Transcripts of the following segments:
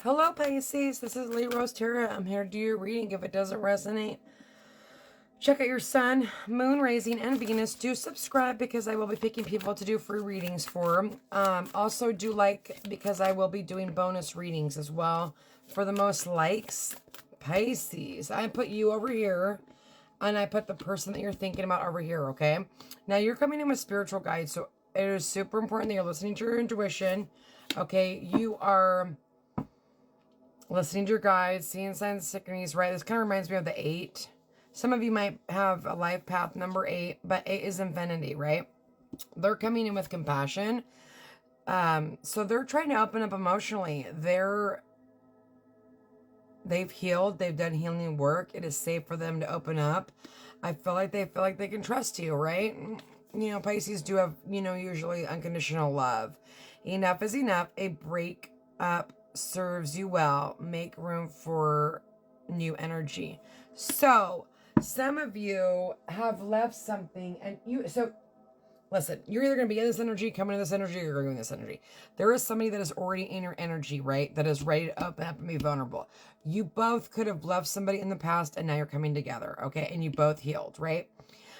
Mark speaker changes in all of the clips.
Speaker 1: Hello, Pisces. This is Libra Tarot. I'm here to do your reading. If it doesn't resonate, check out your Sun, Moon, Rising, and Venus. Do subscribe because I will be picking people to do free readings for. Also, do like because I will be doing bonus readings as well for the most likes. Pisces, I put you over here, and I put the person that you're thinking about over here, okay? Now, you're coming in with spiritual guides, so it is super important that you're listening to your intuition, okay? You are listening to your guides, seeing signs and synchronicities, right? This kind of reminds me of the 8. Some of you might have a life path number 8, but 8 is infinity, right? They're coming in with compassion. So they're trying to open up emotionally. They've healed. They've done healing work. It is safe for them to open up. I feel like they can trust you, right? You know, Pisces do have, usually unconditional love. Enough is enough. A breakup serves you well. Make room for new energy. So some of you have left something, and listen, you're either going to be in this energy, coming in this energy, or you're going in this energy. There is somebody that is already in your energy, right? That is ready to open up and be vulnerable. You both could have left somebody in the past, and now you're coming together, okay? And you both healed, right?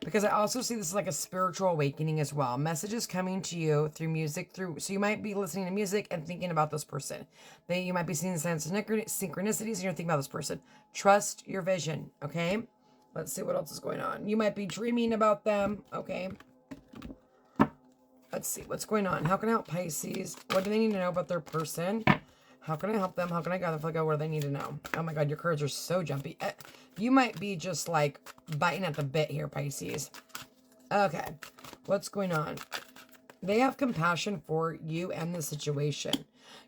Speaker 1: Because I also see this as like a spiritual awakening as well. Messages coming to you through music, so you might be listening to music and thinking about this person. You might be seeing the signs of synchronicities and you're thinking about this person. Trust your vision, okay? Let's see what else is going on. You might be dreaming about them, okay? Let's see what's going on. How can I help Pisces? What do they need to know about their person? How can I help them? How can I gather? What do they need to know? Oh my God, your cards are so jumpy. You might be just like biting at the bit here, Pisces. Okay, what's going on? They have compassion for you and the situation.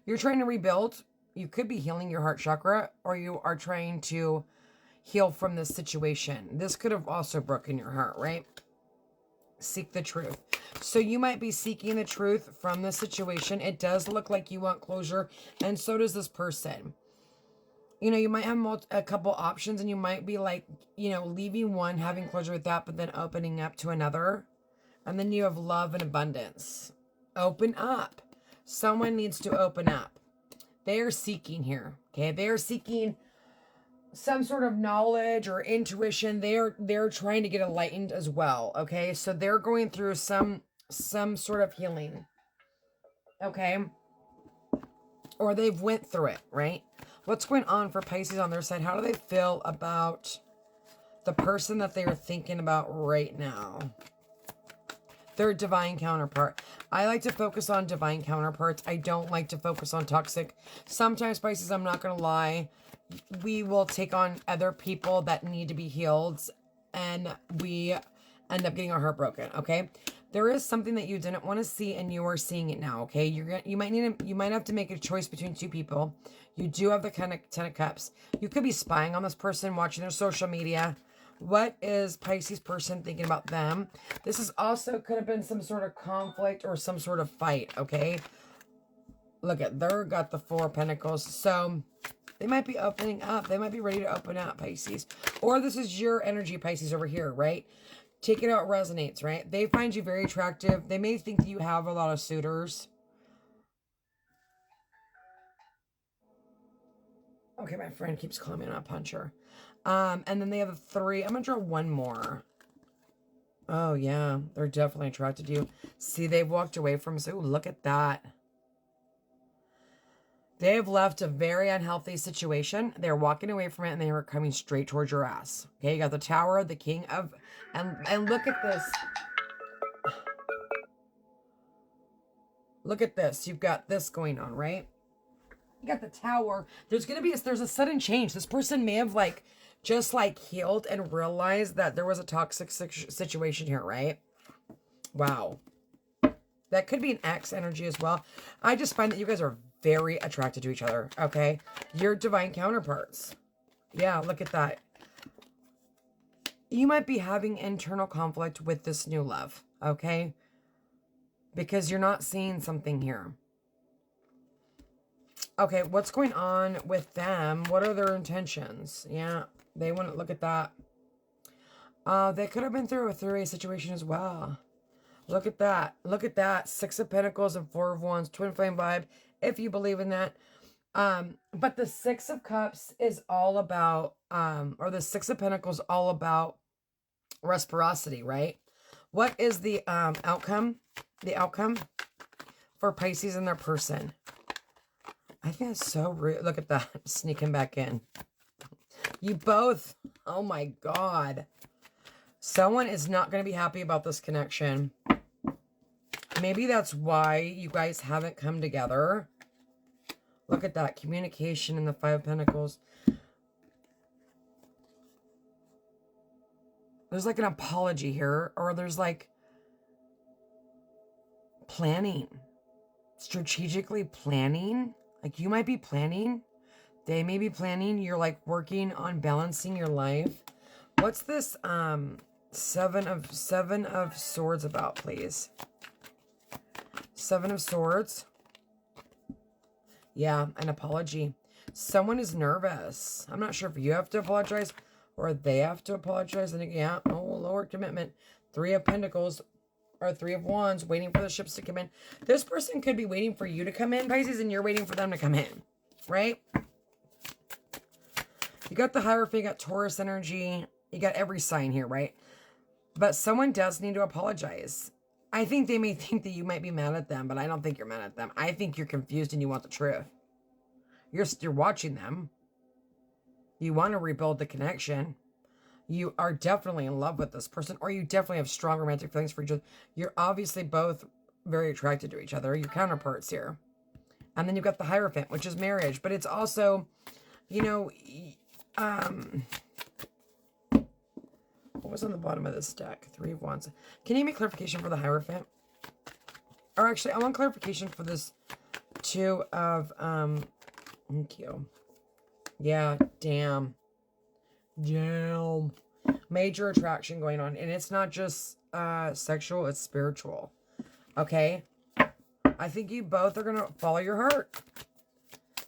Speaker 1: You're trying to rebuild. You could be healing your heart chakra, or you are trying to heal from this situation. This could have also broken your heart, right? Seek the truth. So you might be seeking the truth from the situation. It does look like you want closure, and so does this person. You might have a couple options, and you might be like, leaving one, having closure with that, but then opening up to another. And then you have love and abundance. Open up. Someone needs to open up. They are seeking here, okay? They are seeking some sort of knowledge or intuition. They're trying to get enlightened as well, okay? So they're going through some sort of healing, okay? Or they've went through it, right? What's going on for Pisces on their side? How do they feel about the person that they are thinking about right now? Their divine counterpart. I like to focus on divine counterparts. I don't like to focus on toxic. Sometimes, Pisces, I'm not going to lie, we will take on other people that need to be healed, and we end up getting our heart broken, okay? There is something that you didn't want to see, and you are seeing it now, okay? You might have to make a choice between two people. You do have the kind of 10 of Cups. You could be spying on this person, watching their social media. What is Pisces person thinking about them? This is also could have been some sort of conflict or some sort of fight, okay? Look at, they're got the 4 of Pentacles. So they might be opening up. They might be ready to open up, Pisces. Or this is your energy, Pisces, over here, right? Take it out, resonates, right? They find you very attractive. They may think that you have a lot of suitors. Okay, my friend keeps calling me and I'll punch her. And then they have a 3. I'm going to draw one more. Oh, yeah. They're definitely attracted to you. See, they've walked away from us. Ooh, look at that. They have left a very unhealthy situation. They're walking away from it, and they are coming straight towards your ass. Okay, you got the Tower, the King of... And look at this. Look at this. You've got this going on, right? You got the Tower. There's a sudden change. This person may have just healed and realized that there was a toxic situation here, right? Wow. That could be an ex energy as well. I just find that you guys are very attracted to each other, okay? You're divine counterparts. Yeah, look at that. You might be having internal conflict with this new love, okay? Because you're not seeing something here. Okay, what's going on with them? What are their intentions? Yeah, they want to look at that. They could have been through a situation as well. Look at that. Look at that. 6 of Pentacles and 4 of Wands. Twin flame vibe. If you believe in that. But the Six of Cups is all about, or the Six of Pentacles all about reciprocity, right? What is the outcome? The outcome for Pisces and their person. I think that's so rude. Look at that. Sneaking back in. You both. Oh my God. Someone is not going to be happy about this connection. Maybe that's why you guys haven't come together. Look at that. Communication in the Five of Pentacles. There's like an apology here. Or there's like planning. Strategically planning. Like you might be planning. They may be planning. You're like working on balancing your life. What's this Seven of Swords about, please? Seven of Swords. Yeah, an apology. Someone is nervous. I'm not sure if you have to apologize or they have to apologize. And yeah, oh, lower commitment. Three of Pentacles or Three of Wands, waiting for the ships to come in. This person could be waiting for you to come in, Pisces, and you're waiting for them to come in, right? You got the Hierophant, you got Taurus energy. You got every sign here, right? But someone does need to apologize. I think they may think that you might be mad at them, but I don't think you're mad at them. I think you're confused and you want the truth. You're watching them. You want to rebuild the connection. You are definitely in love with this person, or you definitely have strong romantic feelings for each other. You're obviously both very attracted to each other. Your counterparts here. And then you've got the Hierophant, which is marriage. But it's also, you know, what was on the bottom of this deck? Three of Wands. Can you make clarification for the Hierophant? Or actually, I want clarification for this Two of, thank you. Yeah, damn. Damn. Major attraction going on. And it's not just sexual, it's spiritual. Okay? I think you both are going to follow your heart.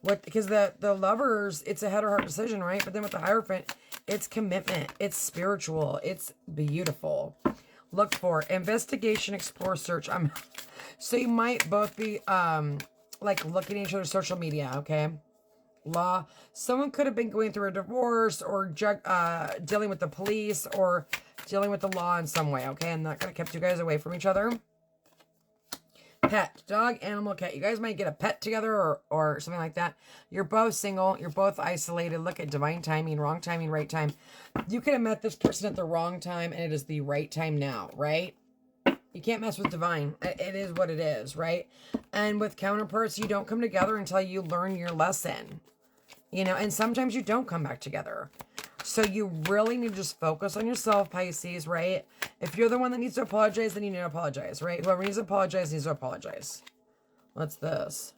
Speaker 1: Because the Lovers, it's a head or heart decision, right? But then with the Hierophant, it's commitment. It's spiritual. It's beautiful. Look for investigation, explore, search. So you might both be like looking at each other's social media, okay? Law. Someone could have been going through a divorce or dealing with the police or dealing with the law in some way, okay? And that could have kept you guys away from each other. Pet, dog, animal, cat. You guys might get a pet together or something like that. You're both single. You're both isolated. Look at divine timing, wrong timing, right time. You could have met this person at the wrong time, and it is the right time now, right? You can't mess with divine. It is what it is, right? And with counterparts, you don't come together until you learn your lesson. You know, and sometimes you don't come back together. So you really need to just focus on yourself, Pisces, right? If you're the one that needs to apologize, then you need to apologize, right? Whoever needs to apologize needs to apologize. What's this?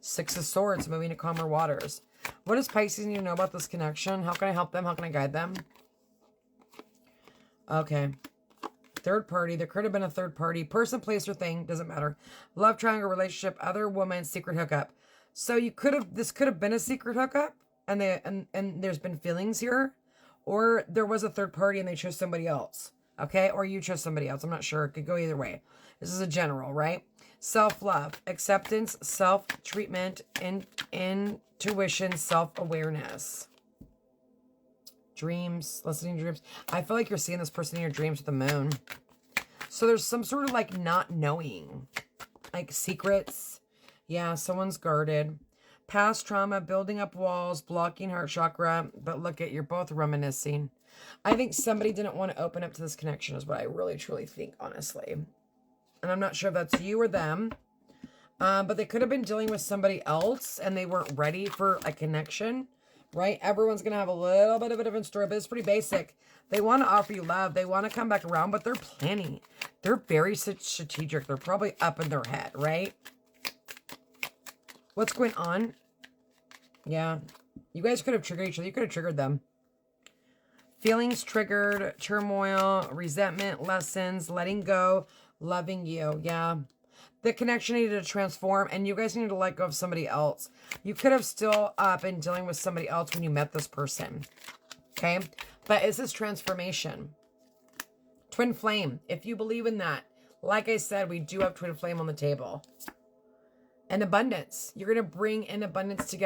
Speaker 1: Six of Swords, moving to calmer waters. What does Pisces need to know about this connection? How can I help them? How can I guide them? Okay. Third party. There could have been a third party. Person, place, or thing. Doesn't matter. Love triangle, relationship, other woman, secret hookup. So this could have been a secret hookup. And there's been feelings here, or there was a third party and they chose somebody else, okay? Or you chose somebody else. I'm not sure. It could go either way. This is a general, right? Self-love, acceptance, self-treatment, intuition, self-awareness. Dreams, listening to dreams. I feel like you're seeing this person in your dreams with the moon. So there's some sort of like not knowing, like secrets. Yeah, someone's guarded. Past trauma, building up walls, blocking heart chakra. But look at, you're both reminiscing. I think somebody didn't want to open up to this connection is what I really, truly think, honestly. And I'm not sure if that's you or them. But they could have been dealing with somebody else and they weren't ready for a connection, right? Everyone's going to have a little bit of a different story, but it's pretty basic. They want to offer you love. They want to come back around, but they're planning. They're very strategic. They're probably up in their head, right? What's going on? Yeah. You guys could have triggered each other. You could have triggered them. Feelings triggered, turmoil, resentment, lessons, letting go, loving you. Yeah. The connection needed to transform, and you guys needed to let go of somebody else. You could have still been dealing with somebody else when you met this person. Okay? But is this transformation? Twin flame. If you believe in that, like I said, we do have twin flame on the table. and abundance. You're going to bring in abundance together.